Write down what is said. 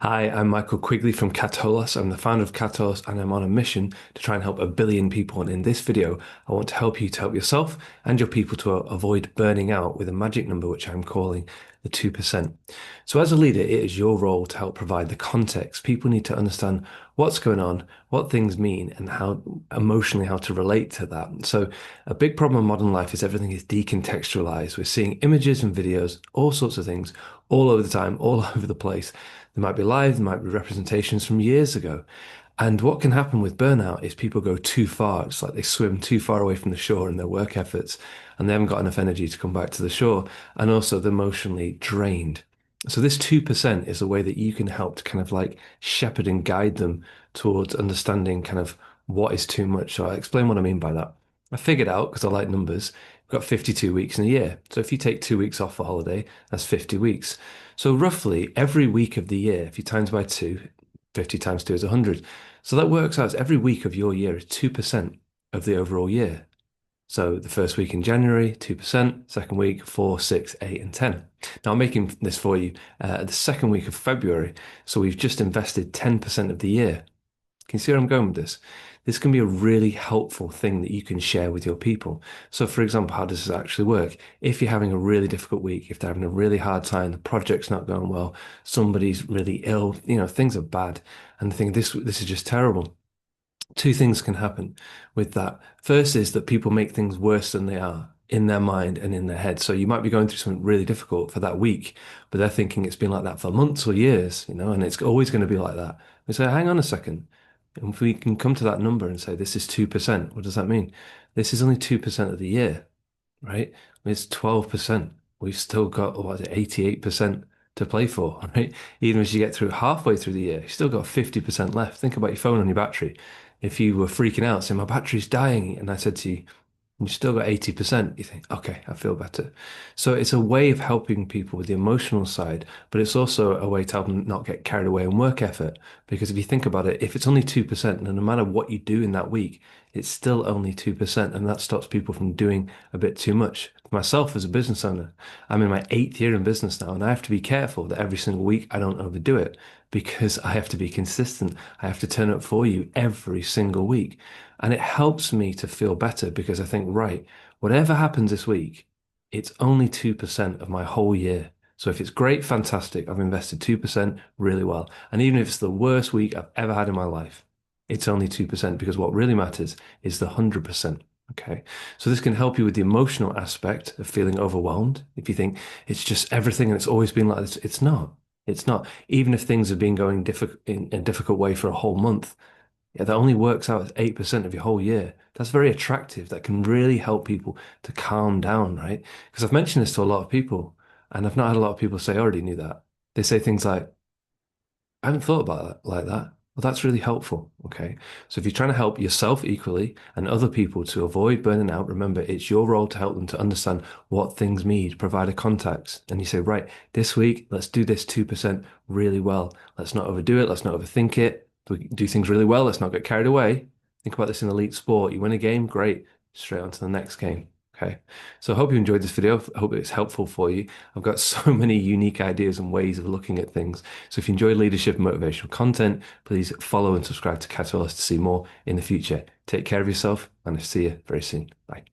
Hi, I'm Michael Quigley from Catalyst. I'm the founder of Catalyst and I'm on a mission to try and help a billion people. And in this video, I want to help you to help yourself and your people to avoid burning out with a magic number, which I'm calling the 2%. So as a leader, it is your role to help provide the context. People need to understand what's going on, what things mean, and how emotionally how to relate to that. So a big problem in modern life is everything is decontextualized. We're seeing images and videos, all sorts of things, all over the time, all over the place. There might be live, there might be representations from years ago. And what can happen with burnout is people go too far. It's like they swim too far away from the shore in their work efforts, and they haven't got enough energy to come back to the shore. And also, they're emotionally drained. So, this 2% is a way that you can help to kind of like shepherd and guide them towards understanding kind of what is too much. So, I'll explain what I mean by that. I figured out, because I like numbers, we've got 52 weeks in a year. So, if you take 2 weeks off for holiday, that's 50 weeks. So roughly every week of the year, if you times by two, 50 times two is 100. So that works out as every week of your year is 2% of the overall year. So the first week in January, 2%, second week, 4, 6, 8, and 10. Now I'm making this for you the second week of February. So we've just invested 10% of the year. Can you see where I'm going with this? This can be a really helpful thing that you can share with your people. So, for example, how does this actually work? If you're having a really difficult week, if they're having a really hard time, the project's not going well, somebody's really ill, things are bad, and they think this is just terrible. Two things can happen with that. First is that people make things worse than they are in their mind and in their head. So you might be going through something really difficult for that week, but they're thinking it's been like that for months or years, and it's always going to be like that. We say, hang on a second. And if we can come to that number and say this is 2%, what does that mean? This is only 2% of the year, right? It's 12%. We've still got, what is it, 88% to play for, right? Even as you get through halfway through the year, you've still got 50% left. Think about your phone and your battery. If you were freaking out saying, my battery's dying, and I said to you, you've still got 80%, you think, okay, I feel better. So it's a way of helping people with the emotional side, but it's also a way to help them not get carried away in work effort. Because if you think about it, if it's only 2%, and no matter what you do in that week, it's still only 2%, and that stops people from doing a bit too much. Myself as a business owner, I'm in my 8th year in business now, and I have to be careful that every single week I don't overdo it because I have to be consistent. I have to turn up for you every single week. And it helps me to feel better because I think, right, whatever happens this week, it's only 2% of my whole year. So if it's great, fantastic, I've invested 2% really well. And even if it's the worst week I've ever had in my life, it's only 2% because what really matters is the 100%. Okay. So this can help you with the emotional aspect of feeling overwhelmed. If you think it's just everything and it's always been like this, it's not. It's not. Even if things have been going in a difficult way for a whole month, yeah, that only works out as 8% of your whole year. That's very attractive. That can really help people to calm down, right? Because I've mentioned this to a lot of people, and I've not had a lot of people say, I already knew that. They say things like, I haven't thought about it like that. Well, that's really helpful. Okay. So if you're trying to help yourself equally and other people to avoid burning out, remember it's your role to help them to understand what things mean, provide a context. And you say, right, this week, let's do this 2% really well. Let's not overdo it. Let's not overthink it. We do things really well. Let's not get carried away. Think about this in elite sport. You win a game, great. Straight on to the next game. Okay. So I hope you enjoyed this video. I hope it's helpful for you. I've got so many unique ideas and ways of looking at things. So if you enjoy leadership and motivational content, please follow and subscribe to Catalyst to see more in the future. Take care of yourself and I'll see you very soon. Bye.